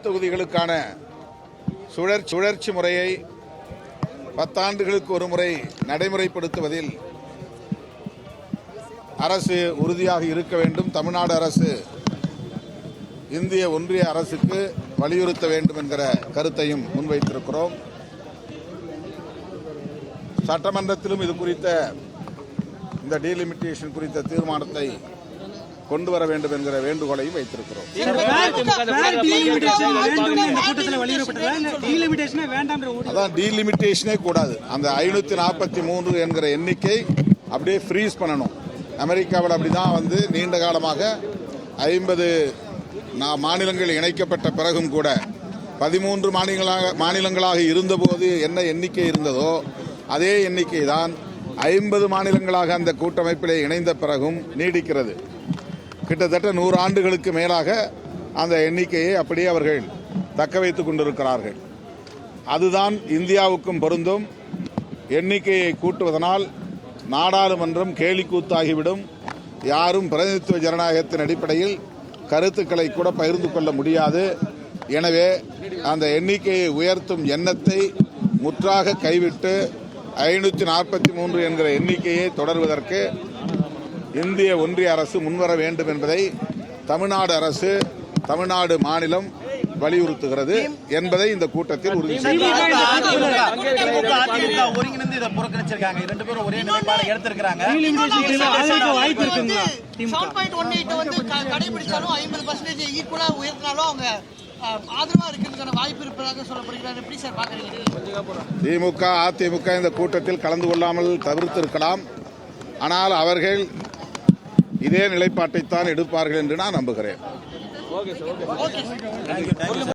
தொகுதிகளுக்கான சுழற்சி முறையை 10 ஆண்டுகளுக்கு ஒரு முறை நடைமுறைப்படுத்துவதில் அரசு உறுதியாக இருக்க வேண்டும். தமிழ்நாடு அரசு இந்திய ஒன்றிய அரசுக்கு வலியுறுத்த வேண்டும் என்கிற கருத்தையும் முன்வைத்திருக்கிறோம். சட்டமன்றத்திலும் இது குறித்த இந்த டீலிமிட்டேஷன் குறித்த தீர்மானத்தை கொண்டு வர வேண்டும் என்கிற வேண்டுகோளையும் வைத்திருக்கிறோம். அதான் டீலிமிட்டேஷனே கூடாது. அந்த 543 என்கிற எண்ணிக்கை அப்படியே ஃப்ரீஸ் பண்ணணும். அமெரிக்காவில் அப்படிதான் நீண்ட காலமாக 50 மாநிலங்கள் இணைக்கப்பட்ட பிறகும் கூட 13 மாநிலங்களாக இருந்தபோது என்ன எண்ணிக்கை இருந்ததோ அதே எண்ணிக்கை தான் 50 மாநிலங்களாக அந்த கூட்டமைப்பிலே இணைந்த பிறகும் நீடிக்கிறது. கிட்டத்தட்ட 100 ஆண்டுகளுக்கு மேலாக அந்த எண்ணிக்கையை அப்படியே அவர்கள் தக்க வைத்துக் கொண்டிருக்கிறார்கள். அதுதான் இந்தியாவுக்கும் பொருந்தும். எண்ணிக்கையை கூட்டுவதனால் நாடாளுமன்றம் கேலிக்கூத்தாகிவிடும். யாரும் பிரதிநிதித்துவ ஜனநாயகத்தின் அடிப்படையில் கருத்துக்களை கூட பகிர்ந்து கொள்ள முடியாது. எனவே அந்த எண்ணிக்கையை உயர்த்தும் எண்ணத்தை முற்றாக கைவிட்டு 543 என்கிற எண்ணிக்கையை தொடர்வதற்கு இந்திய ஒன்றிய அரசு முன்வர வேண்டும் என்பதை தமிழ்நாடு அரசு, தமிழ்நாடு மாநிலம் வலியுறுத்துகிறது என்பதை இந்த கூட்டத்தில் உறுதி திமுக, அதிமுக இந்த கூட்டத்தில் கலந்து கொள்ளாமல் தவிர்த்திருக்கலாம். ஆனால் அவர்கள் இதே நிலைப்பாட்டைத்தான் எடுப்பார்கள் என்று நான் நம்புகிறேன்.